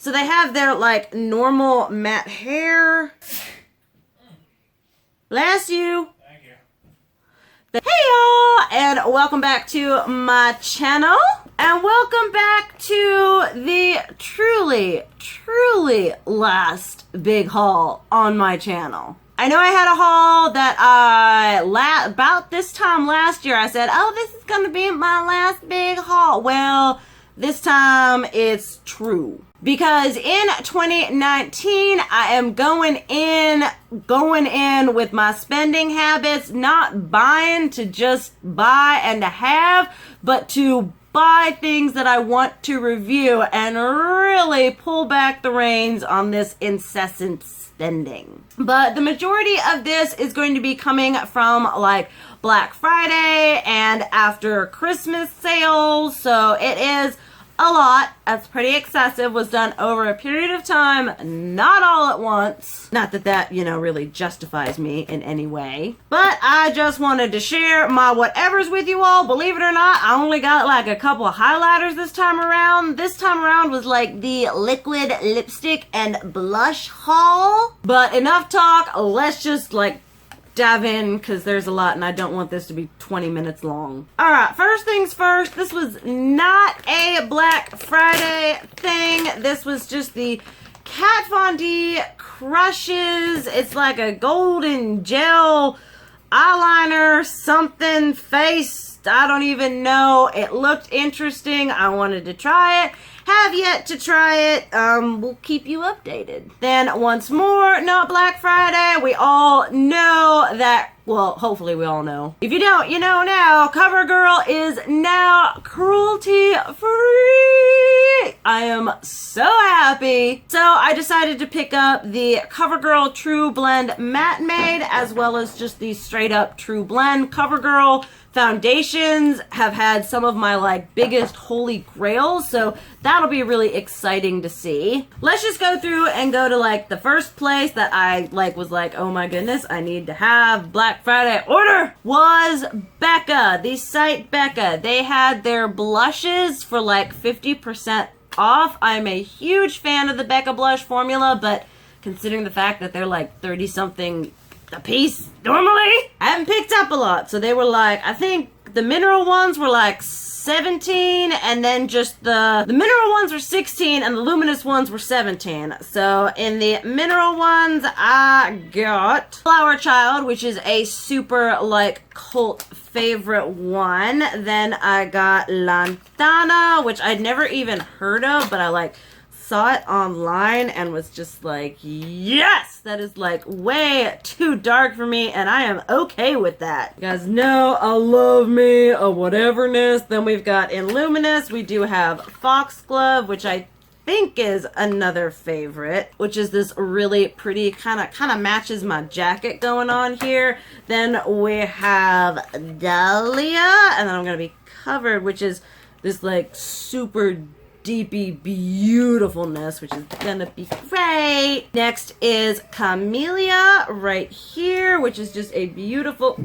So they have their like normal matte hair. Bless you. Thank you. Hey y'all, and welcome back to my channel. And welcome back to the truly last big haul on my channel. I know I had a haul that about this time last year I said, oh, this is gonna be my last big haul. Well, this time it's true. Because in 2019, I am going in with my spending habits, not buying to just buy and to have, but to buy things that I want to review and really pull back the reins on this incessant spending. But the majority of this is going to be coming from like Black Friday and after Christmas sales, so it is a lot. That's pretty excessive. Was done over a period of time, not all at once. Not that that, you know, really justifies me in any way. But I just wanted to share my whatevers with you all. Believe it or not, I only got like a couple of highlighters this time around. This time around was like the liquid lipstick and blush haul. But enough talk. Let's just like dive in because there's a lot and I don't want this to be 20 minutes long. Alright, first things first, this was not a Black Friday thing. This was just the Kat Von D Crushes. It's like a golden gel eyeliner, something, face, I don't even know. It looked interesting. I wanted to try it. Have yet to try it. We'll keep you updated. Then once more, not Black Friday. We all know that, well, hopefully we all know. If you don't, you know now. CoverGirl is now cruelty free. I am so happy. So I decided to pick up the CoverGirl True Blend Matte Made as well as just the straight up True Blend. CoverGirl foundations have had some of my like biggest holy grails, so that'll be really exciting to see. Let's just go through and go to like the first place that I like was like, oh my goodness, I need to have Black Friday order was Becca, the site Becca. They had their blushes for like 50% off. I'm a huge fan of the Becca blush formula, but considering the fact that they're like 30 something a piece normally, I haven't picked up a lot. So they were like, I think the mineral ones were like 17 and then just the mineral ones were 16 and the luminous ones were 17. So in the mineral ones I got Flower Child, which is a super like cult favorite one. Then I got Lantana, which I'd never even heard of, but I like saw it online and was just like, yes, that is like way too dark for me and I am okay with that. You guys know I love me a whateverness. Then we've got in Luminous, we do have Foxglove, which I think is another favorite, which is this really pretty kind of matches my jacket going on here. Then we have Dahlia, and then I'm gonna be covered, which is this like super deepy beautifulness, which is gonna be great. Next is Camellia right here, which is just a beautiful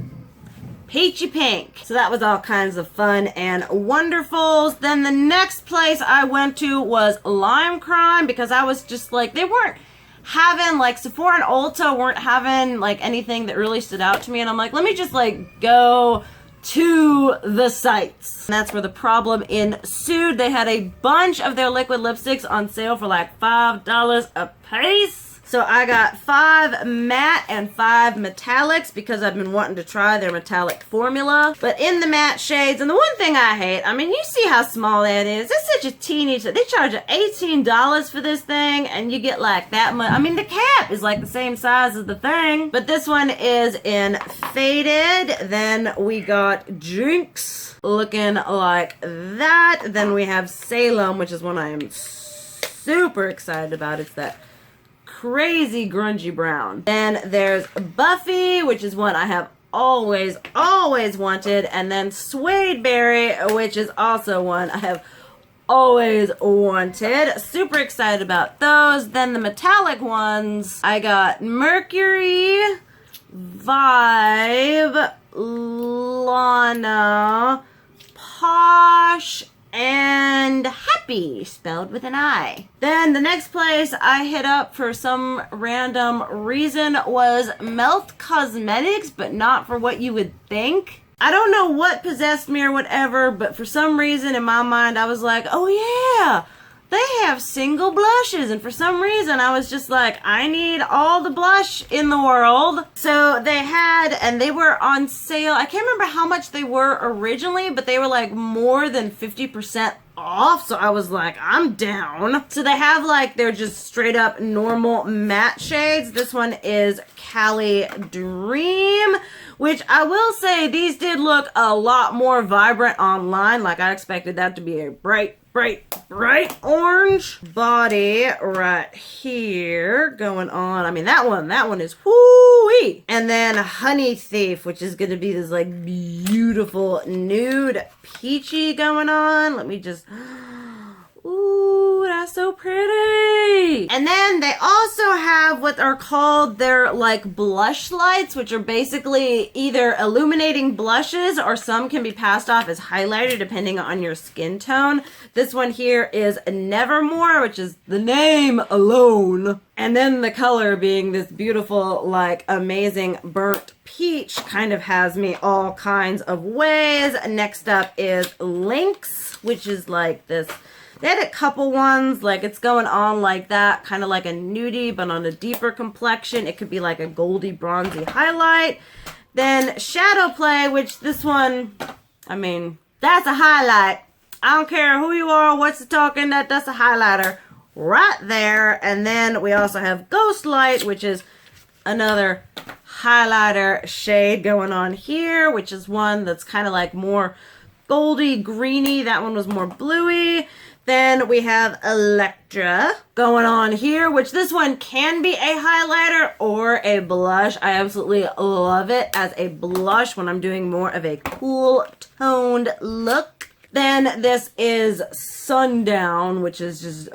peachy pink. So that was all kinds of fun and wonderfuls. Then the next place I went to was Lime Crime because I was just like, they weren't having like Sephora and Ulta weren't having like anything that really stood out to me, and I'm like, let me just like go to the sites. And that's where the problem ensued. They had a bunch of their liquid lipsticks on sale for like $5 a piece. So I got 5 matte and 5 metallics because I've been wanting to try their metallic formula. But in the matte shades, and the one thing I hate, I mean, you see how small that is. It's such a teeny, they charge $18 for this thing and you get like that much. I mean, the cap is like the same size as the thing. But this one is in Faded. Then we got Jinx looking like that. Then we have Salem, which is one I am super excited about. It's that crazy grungy brown. Then there's Buffy, which is one I have always wanted. And then Suede Berry, which is also one I have always wanted. Super excited about those. Then the metallic ones, I got Mercury, Vibe, Lana, Posh, and happy, spelled with an I. Then the next place I hit up for some random reason was Melt Cosmetics, but not for what you would think. I don't know what possessed me or whatever, but for some reason in my mind I was like, oh yeah, they have single blushes, and for some reason I was just like, I need all the blush in the world. So they had, and they were on sale. I can't remember how much they were originally, but they were like more than 50% off, so I was like, I'm down. So they have like, they're just straight up normal matte shades. This one is Cali Dream, which I will say these did look a lot more vibrant online. Like I expected that to be a bright orange body right here going on. I mean, that one is whoo-wee. And then Honey Thief, which is going to be this like beautiful nude peachy going on. Let me just, ooh, that's so pretty. And then they also have what are called their like blush lights, which are basically either illuminating blushes or some can be passed off as highlighter depending on your skin tone. This one here is Nevermore, which is the name alone. And then the color being this beautiful, like amazing burnt peach kind of has me all kinds of ways. Next up is Lynx, which is like this. They had a couple ones, like it's going on like that, kind of like a nudie, but on a deeper complexion. It could be like a goldy, bronzy highlight. Then Shadow Play, which this one, I mean, that's a highlight. I don't care who you are, what's the talking, that's a highlighter right there. And then we also have Ghost Light, which is another highlighter shade going on here, which is one that's kind of like more goldy, greeny. That one was more bluey. Then we have Electra going on here, which this one can be a highlighter or a blush. I absolutely love it as a blush when I'm doing more of a cool toned look. Then this is Sundown, which is just,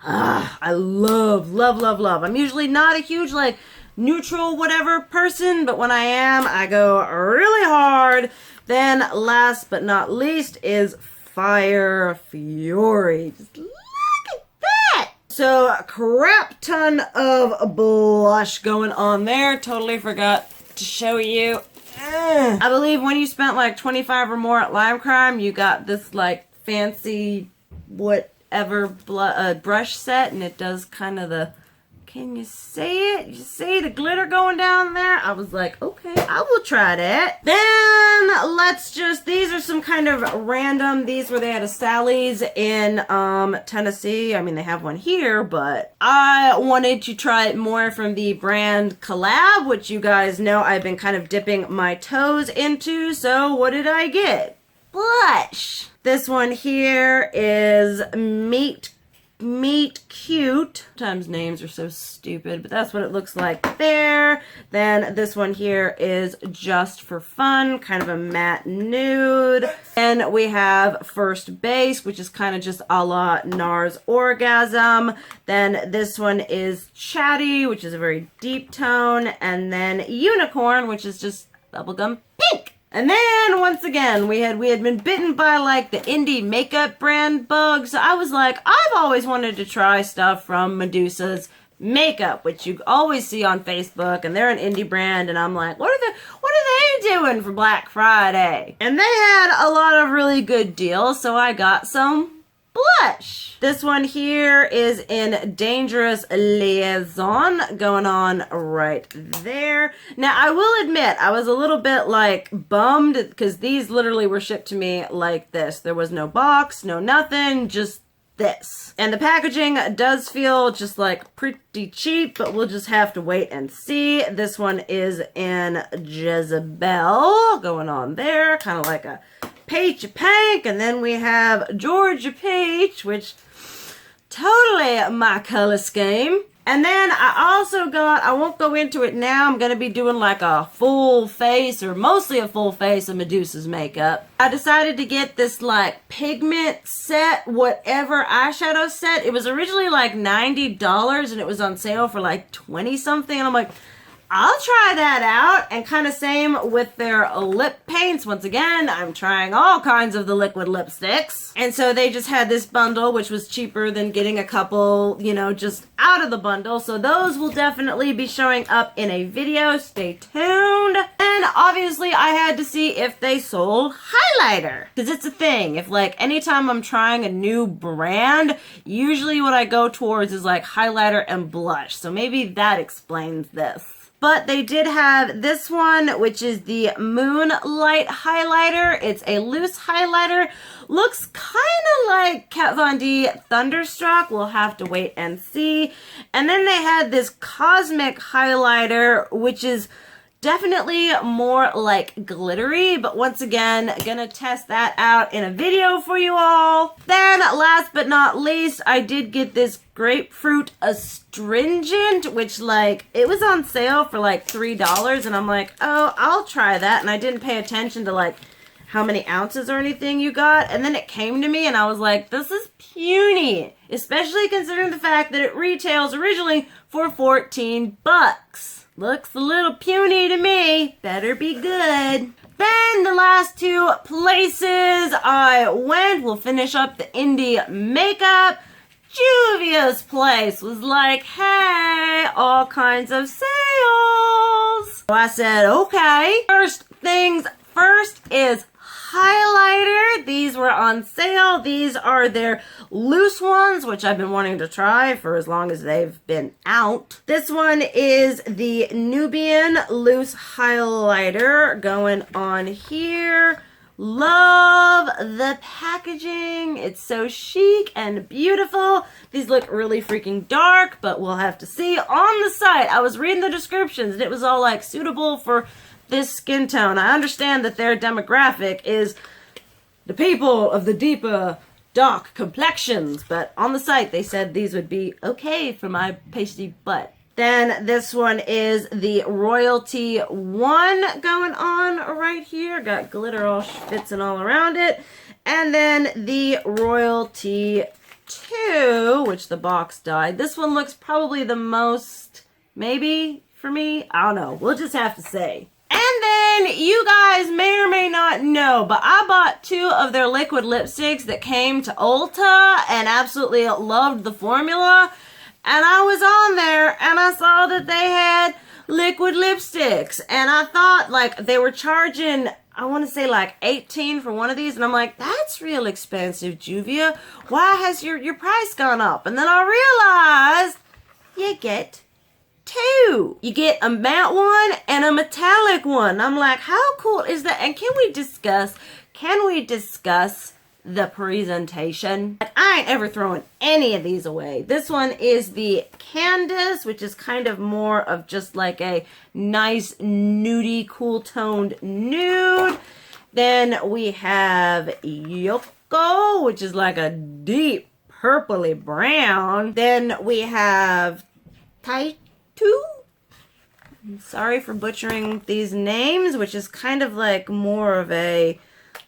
I love. I'm usually not a huge, like, neutral whatever person, but when I am, I go really hard. Then last but not least is Fire Fury. Just look at that! So, a crap ton of blush going on there. Totally forgot to show you. I believe when you spent like 25 or more at Lime Crime, you got this like fancy whatever brush set, and it does kind of the, can you see it? You see the glitter going down there? I was like, okay, I will try that. Then let's just, these are some kind of random, these were they had a Sally's in Tennessee. I mean, they have one here, but I wanted to try it more from the brand Collab, which you guys know I've been kind of dipping my toes into. So what did I get? Blush. This one here is Meet Cute. Sometimes names are so stupid, but that's what it looks like there. Then this one here is Just for Fun, kind of a matte nude. Then we have First Base, which is kind of just a la NARS Orgasm. Then this one is Chatty, which is a very deep tone. And then Unicorn, which is just bubblegum pink. And then, once again, we had been bitten by, like, the indie makeup brand bug. So I was like, I've always wanted to try stuff from Medusa's makeup, which you always see on Facebook. And they're an indie brand. And I'm like, what are they doing for Black Friday? And they had a lot of really good deals. So I got some blush. This one here is in Dangerous Liaison going on right there. Now, I will admit, I was a little bit like bummed because these literally were shipped to me like this. There was no box, no nothing, just this. And the packaging does feel just like pretty cheap, but we'll just have to wait and see. This one is in Jezebel going on there, kind of like a Peach Pink, and then we have Georgia Peach, which totally my color scheme. And then I also got, I won't go into it now, I'm going to be doing like a full face, or mostly a full face of Medusa's makeup. I decided to get this like pigment set, whatever eyeshadow set. It was originally like $90 and it was on sale for like 20 something, and I'm like, I'll try that out. And kind of same with their lip paints. Once again, I'm trying all kinds of the liquid lipsticks. And so they just had this bundle, which was cheaper than getting a couple, you know, just out of the bundle. So those will definitely be showing up in a video. Stay tuned. And obviously I had to see if they sold highlighter. Because it's a thing. If like anytime I'm trying a new brand, usually what I go towards is like highlighter and blush. So maybe that explains this. But they did have this one, which is the Moonlight highlighter. It's a loose highlighter. Looks kind of like Kat Von D Thunderstruck. We'll have to wait and see. And then they had this Cosmic highlighter, which is definitely more like glittery, but once again, gonna test that out in a video for you all. Then last but not least, I did get this grapefruit astringent, which like it was on sale for like $3, and I'm like, oh, I'll try that. And I didn't pay attention to like how many ounces or anything you got, and then it came to me and I was like, this is puny, especially considering the fact that it retails originally for 14 bucks. Looks a little puny to me. Better be good. Then the last two places I went, we'll finish up the indie makeup. Juvia's place was like, hey, all kinds of sales. So I said, okay. First things first is highlighter. These were on sale. These are their loose ones, which I've been wanting to try for as long as they've been out. This one is the Nubian loose highlighter going on here. Love the packaging. It's so chic and beautiful. These look really freaking dark, but we'll have to see. On the site, I was reading the descriptions and it was all like suitable for this skin tone. I understand that their demographic is the people of the deeper dark complexions, but on the site they said these would be okay for my pasty butt. Then this one is the Royalty 1 going on right here. Got glitter all fitzing all around it. And then the Royalty 2, which the box died. This one looks probably the most, maybe, for me. I don't know. We'll just have to say. And then you guys may or may not know, but I bought 2 of their liquid lipsticks that came to Ulta and absolutely loved the formula. And I was on there and I saw that they had liquid lipsticks. And I thought like they were charging, I want to say like $18 for one of these. And I'm like, that's real expensive, Juvia. Why has your price gone up? And then I realized you get 2. You get a matte one and a metallic one. I'm like, how cool is that? And can we discuss the presentation? I ain't ever throwing any of these away. This one is the Candace, which is kind of more of just like a nice nudie, cool toned nude. Then we have Yoko, which is like a deep purpley brown. Then we have Taitu. I'm sorry for butchering these names, which is kind of like more of a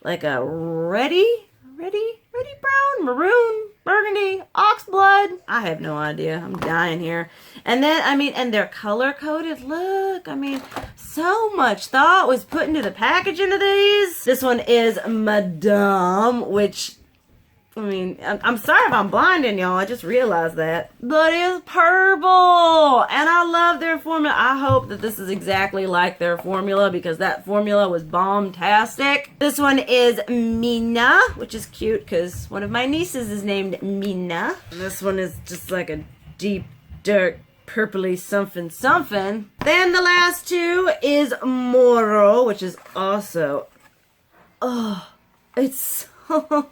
like a ready brown, maroon, burgundy, oxblood. I have no idea. I'm dying here. And then, I mean, and they're color coded. Look, I mean, so much thought was put into the packaging of these. This one is Madame, which, I mean, I'm sorry if I'm blinding y'all. I just realized that. But it's purple. And I love their formula. I hope that this is exactly like their formula because that formula was bomb-tastic. This one is Mina, which is cute because one of my nieces is named Mina. And this one is just like a deep, dark, purpley something something. Then the last 2 is Moro, which is also, oh, it's so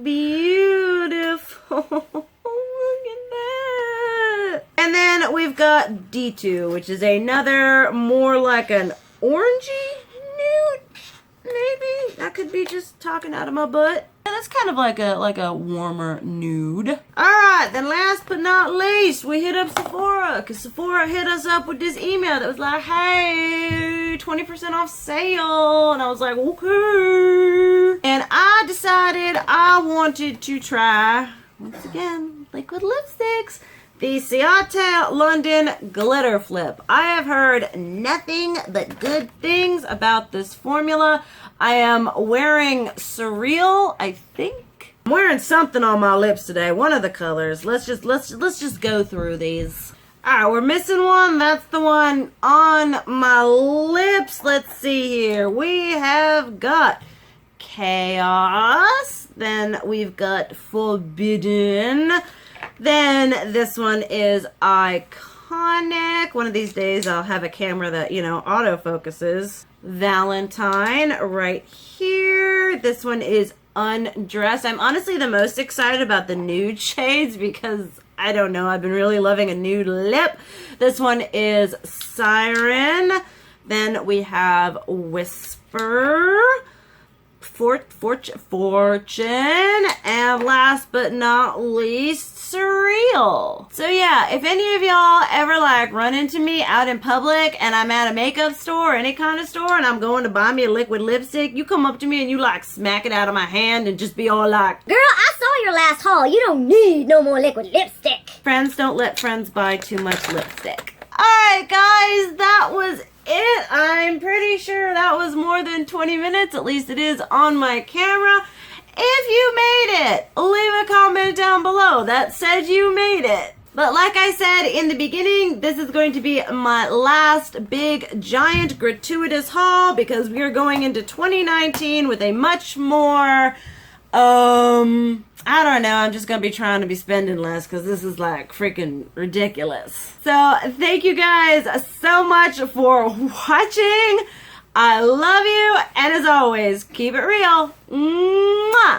beautiful. Look at that. And then we've got D2, which is another more like an orangey nude. Maybe that could be just talking out of my butt. Yeah, that's kind of like a warmer nude. Alright, then last but not least, we hit up Sephora. Because Sephora hit us up with this email that was like, hey, 20% off sale. And I was like, okay. And I decided I wanted to try, once again, liquid lipsticks. the Ciate London Glitter Flip. I have heard nothing but good things about this formula. I am wearing Surreal, I think. I'm wearing something on my lips today, one of the colors. Let's just go through these. Alright, we're missing one. That's the one on my lips. Let's see here. We have got Chaos. Then we've got Forbidden. Then this one is Iconic. One of these days I'll have a camera that, autofocuses. Valentine right here. This one is Undressed. I'm honestly the most excited about the nude shades because I don't know, I've been really loving a nude lip. This one is Siren. Then we have Whisper, Fortune, and last but not least, Surreal. So yeah, if any of y'all ever run into me out in public and I'm at a makeup store or any kind of store and I'm going to buy me a liquid lipstick, you come up to me and you smack it out of my hand and just be all like, "Girl, I saw your last haul. You don't need no more liquid lipstick." Friends don't let friends buy too much lipstick. Alright guys, that was it. I'm pretty sure that was more than 20 minutes. At least it is on my camera. If you made it, leave a comment down below that said you made it. But like I said in the beginning, this is going to be my last big, giant, gratuitous haul because we are going into 2019 with a much more, I don't know, I'm just going to be trying to be spending less because this is freaking ridiculous. So thank you guys so much for watching. I love you, and as always, keep it real. Mwah!